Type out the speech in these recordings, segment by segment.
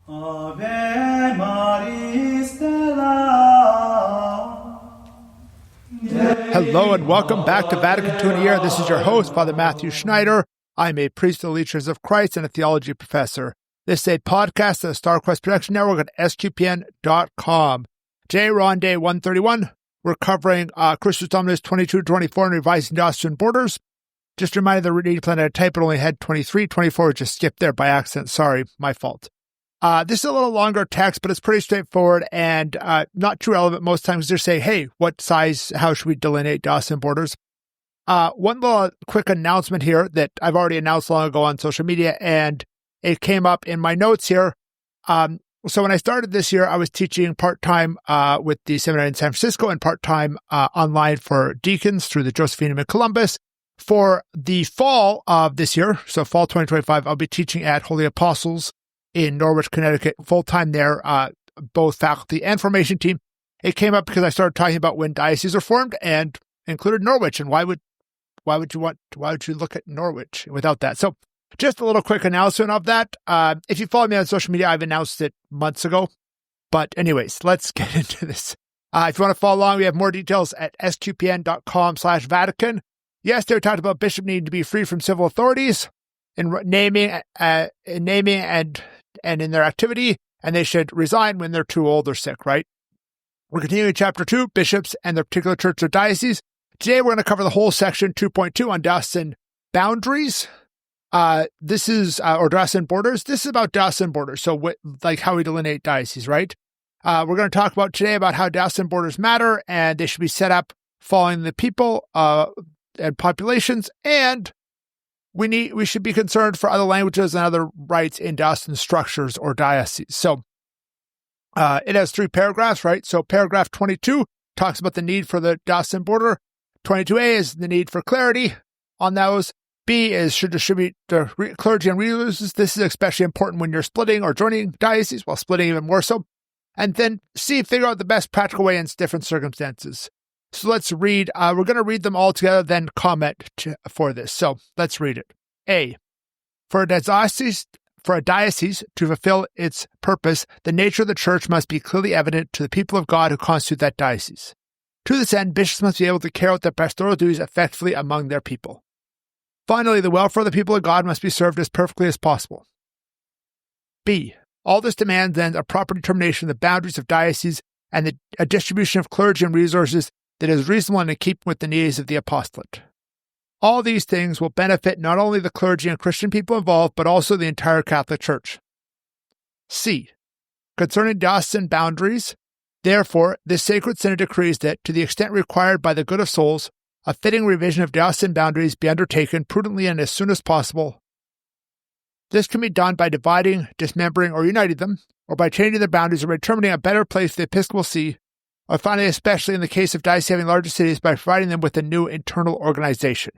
Ave Maris Stella. Hello and welcome back to Vatican II in a Year. This is your host, Father Matthew Schneider. I'm a priest of the Legions of Christ and a theology professor. This is a podcast of the Star Quest Production Network at sqpn.com. Today we're on day 131. We're covering Christus Dominus 22-24 and revising diocesan borders. Just a reminder, the reading plan had a type, but only had 23. 24 just skipped there by accident. Sorry, my fault. This is a little longer text, but it's pretty straightforward and not too relevant most times. Just say, hey, what size, how should we delineate diocesan borders? One little quick announcement here that I've already announced long ago on social media, and it came up in my notes here. So when I started this year, I was teaching part-time with the seminary in San Francisco and part-time online for deacons through the Josephinum in Columbus. For the fall of this year, so fall 2025, I'll be teaching at Holy Apostles in Norwich, Connecticut, full-time there, both faculty and formation team. It came up because I started talking about when dioceses are formed and included Norwich, and why would you look at Norwich without that? So just a little quick announcement of that. If you follow me on social media, I've announced it months ago. But anyways, let's get into this. If you want to follow along, we have more details at sqpn.com/Vatican. Yesterday, we talked about bishops needing to be free from civil authorities in naming and in their activity, and they should resign when they're too old or sick, right? We're continuing chapter 2, bishops and their particular church or diocese. Today, we're going to cover the whole section 2.2 on diocesan boundaries. This is, or diocesan borders. This is about diocesan borders. So like how we delineate dioceses, right? We're going to talk about today about how diocesan borders matter, and they should be set up following the people, and populations, and we should be concerned for other languages and other rights in diocesan structures or dioceses. So it has 3 paragraphs, right? So paragraph 22 talks about the need for the diocesan border. 22a is the need for clarity on those. B is should distribute the clergy and religiously. This is especially important when you're splitting or joining dioceses, while splitting even more so. And then C, figure out the best practical way in different circumstances. So let's read. We're going to read them all together, then comment for this. So let's read it. A, for a diocese to fulfill its purpose, the nature of the church must be clearly evident to the people of God who constitute that diocese. To this end, bishops must be able to carry out their pastoral duties effectively among their people. Finally, the welfare of the people of God must be served as perfectly as possible. B, all this demands then a proper determination of the boundaries of dioceses and a distribution of clergy and resources that is reasonable and in keeping with the needs of the apostolate. All these things will benefit not only the clergy and Christian people involved, but also the entire Catholic Church. C, concerning diocesan boundaries, therefore, this sacred synod decrees that, to the extent required by the good of souls, a fitting revision of diocesan boundaries be undertaken prudently and as soon as possible. This can be done by dividing, dismembering, or uniting them, or by changing their boundaries or by determining a better place for the Episcopal See, or finally, especially in the case of dioceses having larger cities, by providing them with a new internal organization.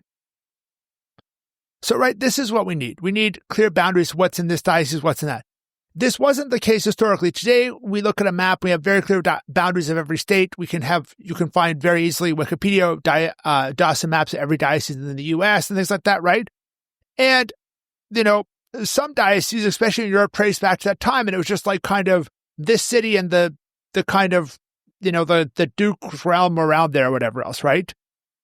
So, right, this is what we need. We need clear boundaries, what's in this diocese, what's in that. This wasn't the case historically. Today, we look at a map, we have very clear boundaries of every state. You can find very easily Wikipedia diocesan maps of every diocese in the U.S. and things like that, right? And, some dioceses, especially in Europe, trace back to that time, and it was just like kind of this city and the kind of the Duke's realm around there or whatever else, right?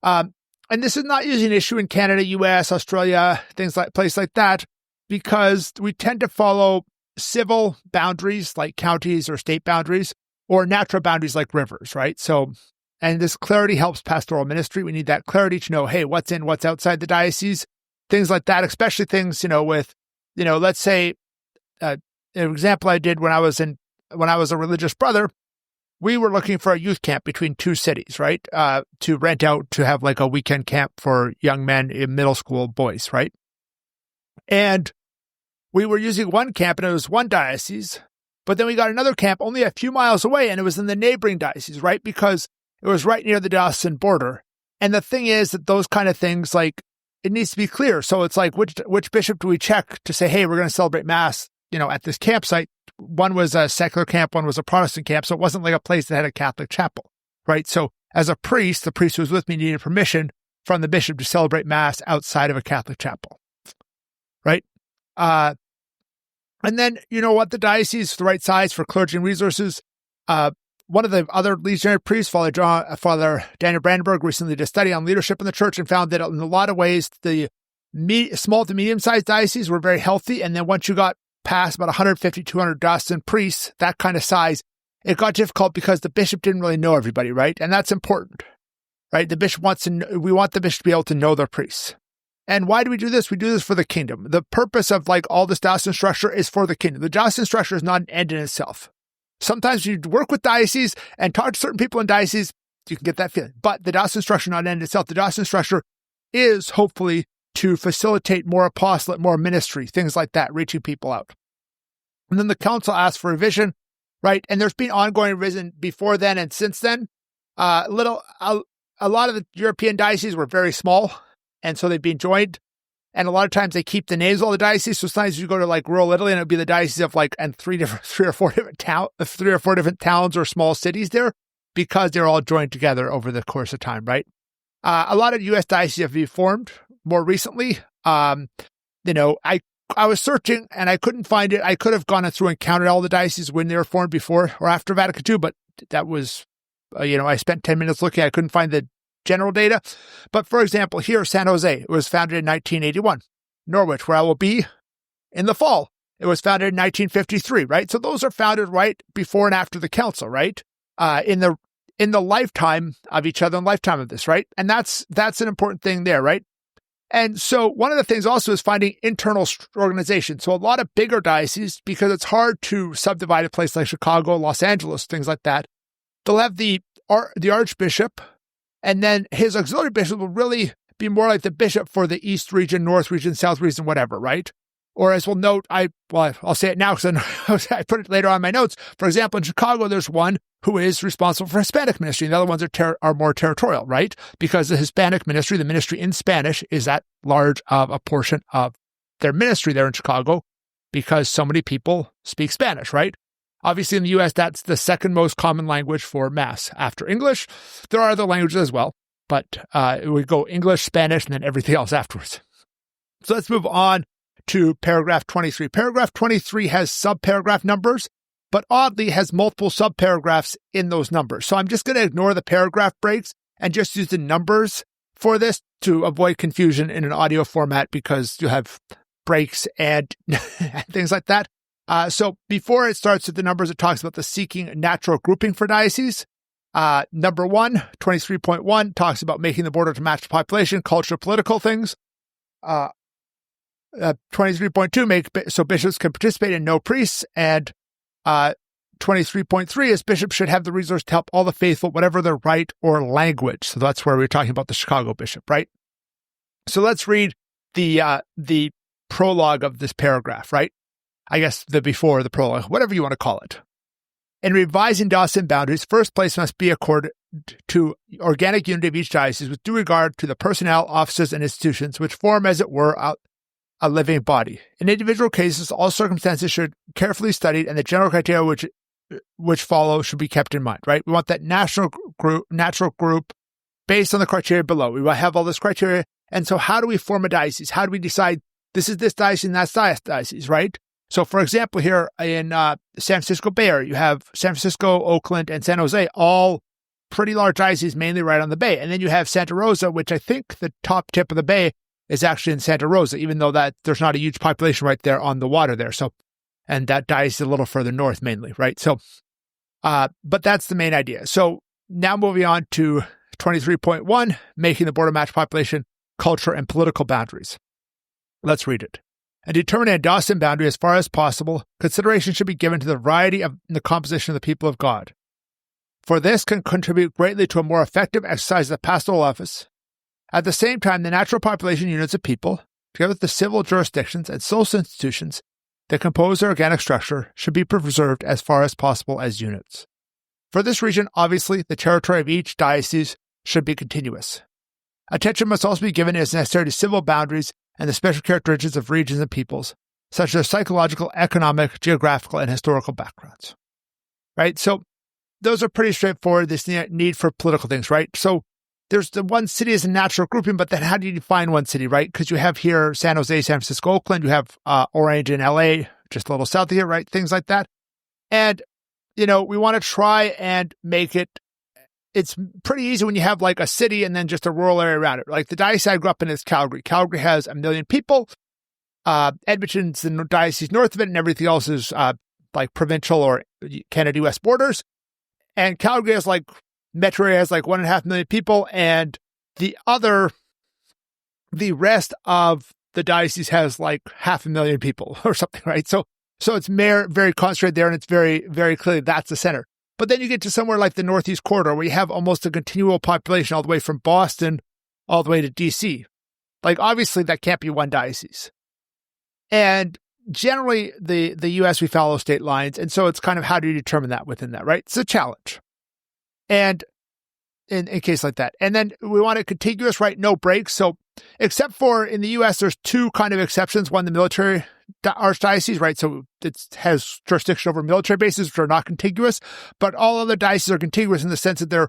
And this is not usually an issue in Canada, US, Australia, places like that, because we tend to follow civil boundaries like counties or state boundaries, or natural boundaries like rivers, right? So, and this clarity helps pastoral ministry. We need that clarity to know, hey, what's in, what's outside the diocese, things like that, especially things, with, let's say, an example I did when I was a religious brother. We were looking for a youth camp between 2 cities, right? To rent out to have like a weekend camp for young men in middle school boys, right? And we were using one camp and it was one diocese, but then we got another camp only a few miles away and it was in the neighboring diocese, right? Because it was right near the diocesan border. And the thing is that those kind of things, like, it needs to be clear. So it's like, which bishop do we check to say, hey, we're going to celebrate Mass, at this campsite? One was a secular camp, one was a Protestant camp, so it wasn't like a place that had a Catholic chapel, right? So as a priest, the priest who was with me needed permission from the bishop to celebrate Mass outside of a Catholic chapel, right? And And then, you know what, the diocese is the right size for clergy and resources. One of the other legionary priests, Father Daniel Brandenburg, recently did a study on leadership in the church and found that in a lot of ways, the small to medium-sized dioceses were very healthy. And then once you got past about 150, 200 diocesan priests, that kind of size, it got difficult because the bishop didn't really know everybody, right? And that's important, right? The bishop we want the bishop to be able to know their priests. And why do we do this? We do this for the kingdom. The purpose of all this diocesan structure is for the kingdom. The diocesan structure is not an end in itself. Sometimes you work with dioceses and talk to certain people in dioceses, you can get that feeling. But the diocesan structure is not an end in itself. The diocesan structure is hopefully to facilitate more apostolate, more ministry, things like that, reaching people out. And then the council asks for revision, right? And there's been ongoing revision before then and since then. A lot of the European dioceses were very small, and so they've been joined. And a lot of times they keep the names of all the dioceses. So sometimes you go to rural Italy and it'll be the diocese of and three or four different towns or small cities there, because they're all joined together over the course of time, right? A lot of U.S. dioceses have been formed more recently. I was searching and I couldn't find it. I could have gone through and counted all the dioceses when they were formed before or after Vatican II, but that was, I spent 10 minutes looking. I couldn't find the general data. But for example, here, San Jose, it was founded in 1981. Norwich, where I will be in the fall, it was founded in 1953, right? So those are founded right before and after the council, right? In the lifetime of each other and lifetime of this, right? And that's an important thing there, right? And so one of the things also is finding internal organization. So a lot of bigger dioceses, because it's hard to subdivide a place like Chicago, Los Angeles, things like that, they'll have the archbishop, and then his auxiliary bishop will really be more like the bishop for the East region, North region, South region, whatever, right? Or as we'll note, I'll say it now because I put it later on in my notes. For example, in Chicago, there's one who is responsible for Hispanic ministry. And the other ones are more territorial, right? Because the Hispanic ministry, the ministry in Spanish, is that large of a portion of their ministry there in Chicago because so many people speak Spanish, right? Obviously, in the U.S., that's the second most common language for Mass after English. There are other languages as well, but we go English, Spanish, and then everything else afterwards. So let's move on to paragraph 23. Paragraph 23 has subparagraph numbers, but oddly has multiple subparagraphs in those numbers. So I'm just going to ignore the paragraph breaks and just use the numbers for this to avoid confusion in an audio format because you have breaks and things like that. So before it starts with the numbers, it talks about the seeking natural grouping for dioceses. Number 1, 23.1, talks about making the border to match the population, culture, political things. 23.2, so bishops can participate and no priests. And 23.3 is bishops should have the resource to help all the faithful, whatever their right or language. So that's where we're talking about the Chicago bishop, right? So let's read the prologue of this paragraph, right? I guess the before the prologue, whatever you want to call it. In revising diocesan boundaries, first place must be accorded to organic unity of each diocese with due regard to the personnel, offices, and institutions which form, as it were, a living body. In individual cases, all circumstances should be carefully studied, and the general criteria which follow should be kept in mind, right? We want that natural group based on the criteria below. We have all this criteria. And so how do we form a diocese? How do we decide this is this diocese and that's that diocese, right? So, for example, here in San Francisco Bay Area, you have San Francisco, Oakland, and San Jose, all pretty large dioceses, mainly right on the bay. And then you have Santa Rosa, which I think the top tip of the bay is actually in Santa Rosa, even though that there's not a huge population right there on the water there. So, and that diocese is a little further north mainly, right? So, but that's the main idea. So now moving on to 23.1, making the border match population, culture, and political boundaries. Let's read it. And determining a diocesan boundary as far as possible, consideration should be given to the variety of the composition of the people of God. For this can contribute greatly to a more effective exercise of the pastoral office. At the same time, the natural population units of people, together with the civil jurisdictions and social institutions that compose their organic structure, should be preserved as far as possible as units. For this reason, obviously, the territory of each diocese should be continuous. Attention must also be given as necessary to civil boundaries and the special characteristics of regions and peoples, such as their psychological, economic, geographical, and historical backgrounds. Right? So those are pretty straightforward, this need for political things, right? So there's the one city as a natural grouping, but then how do you define one city, right? Because you have here San Jose, San Francisco, Oakland, you have Orange in LA, just a little south of here, right? Things like that. And, we want to try and make it, it's pretty easy when you have like a city and then just a rural area around it. Like the diocese I grew up in is Calgary. Calgary has 1 million people. Edmonton's the diocese north of it, and everything else is like provincial or Canada-US borders. And Calgary has like, metro area has like 1.5 million people, and the rest of the diocese has like 500,000 people or something, right? So it's very concentrated there, and it's very, very clearly that's the center. But then you get to somewhere like the Northeast Corridor, where you have almost a continual population all the way from Boston all the way to DC. Like, obviously, that can't be one diocese. And generally, the U.S., we follow state lines, and so it's kind of how do you determine that within that, right? It's a challenge. And in case like that. And then we want it contiguous, right? No breaks. So except for in the U.S., there's two kind of exceptions. One, the military archdiocese, right? So it has jurisdiction over military bases, which are not contiguous, but all other dioceses are contiguous in the sense that they're,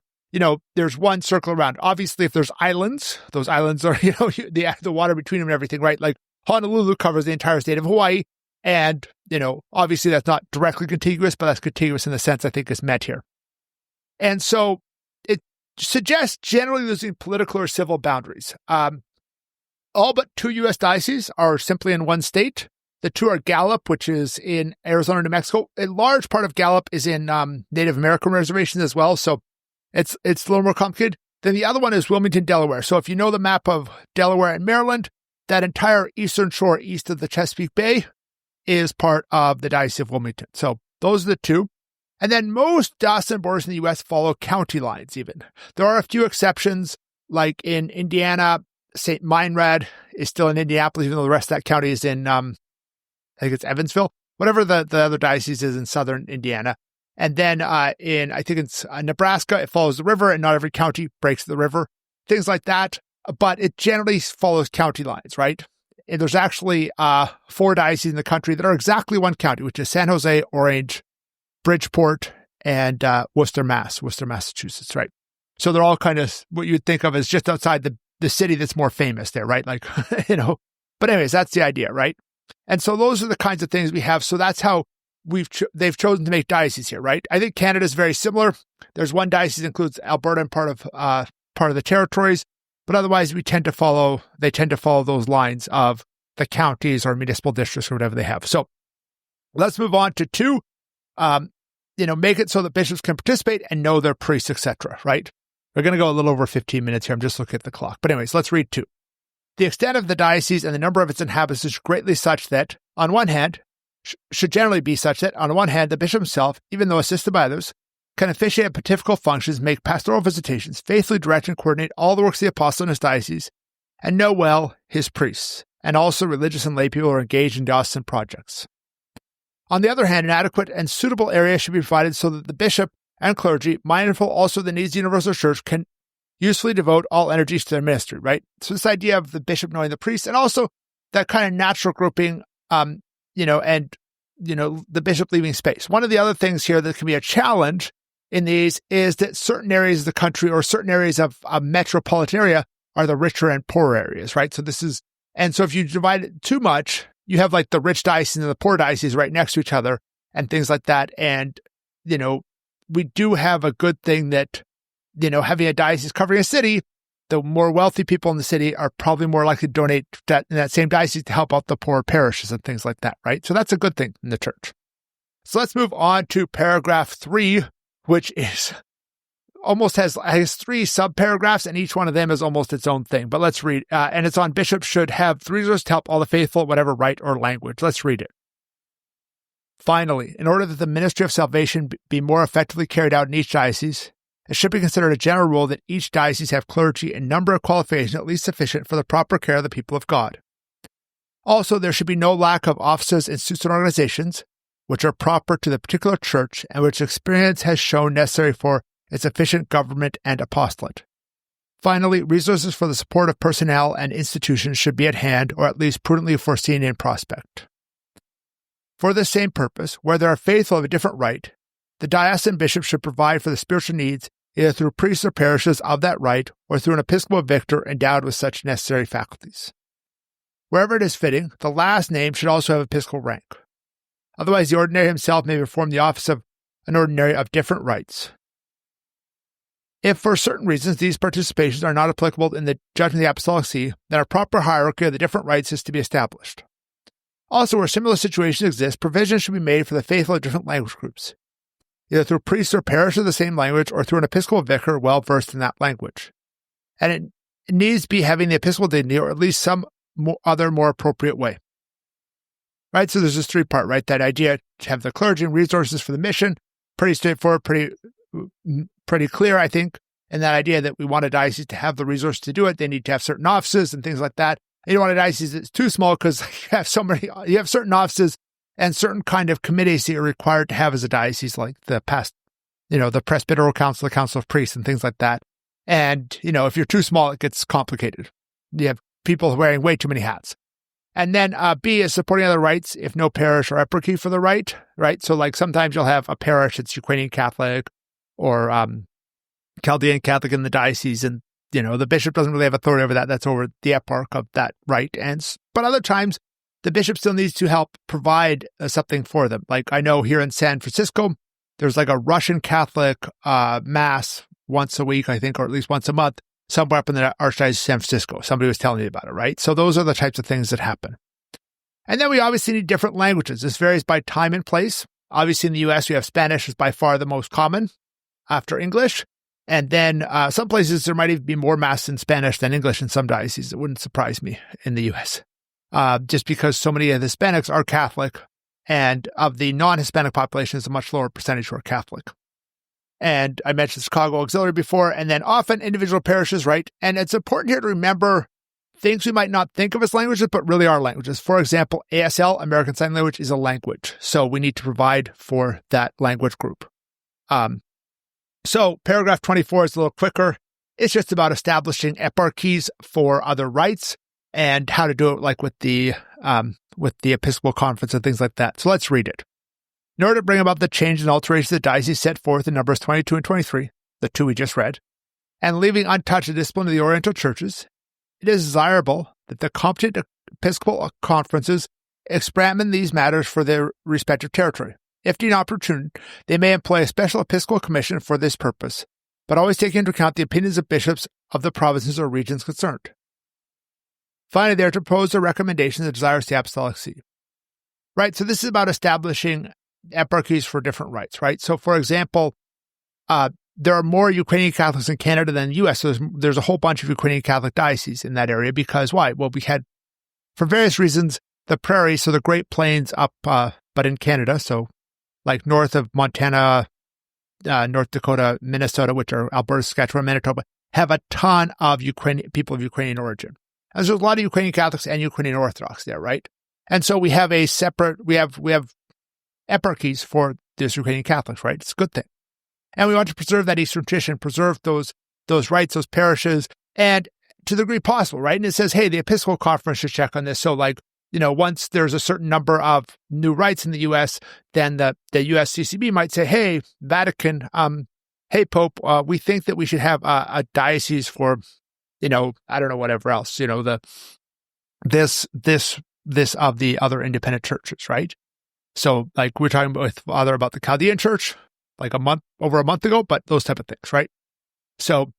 there's one circle around. Obviously, if there's islands, those islands are, the water between them and everything, right? Like Honolulu covers the entire state of Hawaii. And, obviously that's not directly contiguous, but that's contiguous in the sense I think is meant here. And so it suggests generally losing political or civil boundaries. All but 2 U.S. dioceses are simply in one state. The 2 are Gallup, which is in Arizona, New Mexico. A large part of Gallup is in Native American reservations as well, so it's a little more complicated. Then the other one is Wilmington, Delaware. So if you know the map of Delaware and Maryland, that entire eastern shore east of the Chesapeake Bay is part of the Diocese of Wilmington. So those are the 2. And then most diocesan borders in the U.S. follow county lines even. There are a few exceptions, like in Indiana, St. Meinrad is still in Indianapolis, even though the rest of that county is in, I think it's Evansville, whatever the other diocese is in southern Indiana. And then I think it's Nebraska, it follows the river, and not every county breaks the river, things like that. But it generally follows county lines, right? And there's actually 4 dioceses in the country that are exactly one county, which is San Jose, Orange, Bridgeport, and Worcester, Massachusetts, right? So they're all kind of what you'd think of as just outside the city that's more famous there, right? Like, but anyways, that's the idea, right? And so those are the kinds of things we have. So that's how they've chosen to make dioceses here, right? I think Canada is very similar. There's one diocese that includes Alberta and part of the territories, but otherwise they tend to follow those lines of the counties or municipal districts or whatever they have. So let's move on to 2. Make it so that bishops can participate and know their priests, etc., right? We're going to go a little over 15 minutes here. I'm just looking at the clock. But anyways, let's read 2. The extent of the diocese and the number of its inhabitants is greatly such that, on one hand, should generally be such that, on one hand, the bishop himself, even though assisted by others, can officiate pontifical functions, make pastoral visitations, faithfully direct and coordinate all the works of the apostle in his diocese, and know well his priests, and also religious and lay people who are engaged in diocesan projects. On the other hand, an adequate and suitable area should be provided so that the bishop and clergy, mindful also of the needs of the universal church, can usefully devote all energies to their ministry, right? So this idea of the bishop knowing the priest, and also that kind of natural grouping, and the bishop leaving space. One of the other things here that can be a challenge in these is that certain areas of the country or certain areas of a metropolitan area are the richer and poorer areas, right? So so if you divide it too much, you have like the rich diocese and the poor diocese right next to each other and things like that. And, we do have a good thing that, having a diocese covering a city, the more wealthy people in the city are probably more likely to donate in that same diocese to help out the poor parishes and things like that, right? So that's a good thing in the church. So let's move on to paragraph 3, which is has 3 sub-paragraphs, and each one of them is almost its own thing. But let's read. And it's on bishops should have 3 resources to help all the faithful, whatever rite or language. Let's read it. Finally, in order that the ministry of salvation be more effectively carried out in each diocese, it should be considered a general rule that each diocese have clergy in number of qualifications at least sufficient for the proper care of the people of God. Also, there should be no lack of offices, institutes, and organizations which are proper to the particular church and which experience has shown necessary for its efficient government and apostolate. Finally, resources for the support of personnel and institutions should be at hand, or at least prudently foreseen in prospect. For this same purpose, where there are faithful of a different rite, the diocesan bishop should provide for the spiritual needs either through priests or parishes of that rite or through an episcopal victor endowed with such necessary faculties. Wherever it is fitting, the last name should also have episcopal rank. Otherwise, the ordinary himself may perform the office of an ordinary of different rites. If for certain reasons these participations are not applicable in the judgment of the Apostolic See, then a proper hierarchy of the different rites is to be established. Also, where similar situations exist, provision should be made for the faithful of different language groups, either through priests or parish of the same language or through an episcopal vicar well versed in that language. And it needs to be having the episcopal dignity or at least some other more appropriate way. Right? So there's this three-part, right? That idea to have the clergy and resources for the mission, pretty straightforward, pretty clear, I think. And that idea that we want a diocese to have the resources to do it. They need to have certain offices and things like that. You don't want a diocese that's too small because you have certain offices and certain kind of committees that you're required to have as a diocese, like the Presbyteral Council, the Council of Priests, and things like that. And, if you're too small, it gets complicated. You have people wearing way too many hats. And then B is supporting other rites if no parish or eparchy for the rite, right? So like sometimes you'll have a parish that's Ukrainian Catholic or Chaldean Catholic in the diocese, and the bishop doesn't really have authority over that. That's over the eparch of that rite. But other times, the bishop still needs to help provide something for them. Like I know here in San Francisco, there's like a Russian Catholic mass once a week, I think, or at least once a month, somewhere up in the Archdiocese of San Francisco. Somebody was telling me about it, right? So those are the types of things that happen. And then we obviously need different languages. This varies by time and place. Obviously in the U.S., we have Spanish is by far the most common after English. And then some places there might even be more mass in Spanish than English in some dioceses. It wouldn't surprise me in the U.S. Just because so many of the Hispanics are Catholic, and of the non-Hispanic population is a much lower percentage who are Catholic. And I mentioned Chicago Auxiliary before, and then often individual parishes, right? And it's important here to remember things we might not think of as languages, but really are languages. For example, ASL, American Sign Language, is a language. So we need to provide for that language group. So paragraph 24 is a little quicker. It's just about establishing eparchies for other rites and how to do it like with the Episcopal Conference and things like that. So let's read it. In order to bring about the change and alterations the diocese set forth in Numbers 22 and 23, the two we just read, and leaving untouched the discipline of the Oriental churches, it is desirable that the competent Episcopal conferences examine these matters for their respective territory. If deemed opportune, they may employ a special Episcopal commission for this purpose, but always taking into account the opinions of bishops of the provinces or regions concerned. Finally, they are to propose a recommendation that desires the Apostolic See. Right, so this is about establishing eparchies for different rites, right? So, for example, there are more Ukrainian Catholics in Canada than the U.S., so there's a whole bunch of Ukrainian Catholic dioceses in that area because why? Well, we had, for various reasons, the prairies, so the Great Plains up, but in Canada, so like north of Montana, North Dakota, Minnesota, which are Alberta, Saskatchewan, Manitoba, have a ton of people of Ukrainian origin. And there's a lot of Ukrainian Catholics and Ukrainian Orthodox there, right? And so we have we have eparchies for those Ukrainian Catholics, right? It's a good thing. And we want to preserve that Eastern tradition, preserve those rites, those parishes, and to the degree possible, right? And it says, hey, the Episcopal Conference should check on this. So like, once there's a certain number of new rites in the U.S., then the USCCB might say, hey, Vatican, hey, Pope, we think that we should have a diocese for, I don't know, whatever else, this of the other independent churches, right? So like we're talking with Father about the Chaldean Church, like over a month ago, but those type of things, right? So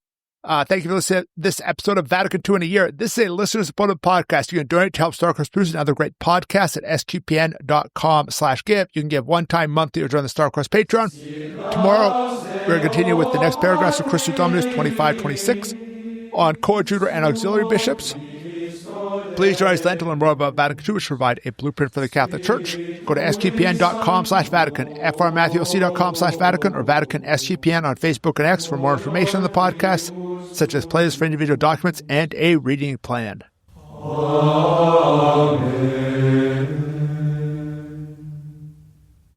thank you for listening to this episode of Vatican II in a Year. This is a listener-supported podcast. You can donate to help StarCross produce and other great podcasts at sqpn.com/give. You can give one-time, monthly, or join the StarCross Patreon. Tomorrow, we're going to continue with the next paragraphs of Christus Dominus 25-26 on coadjutor and auxiliary bishops. Please join us then to learn more about Vatican II, which provide a blueprint for the Catholic Church. Go to sqpn.com/Vatican, frmatthewlc.com/Vatican, or Vatican SQPN on Facebook and X for more information on the podcast, such as playlists for individual documents and a reading plan. Amen.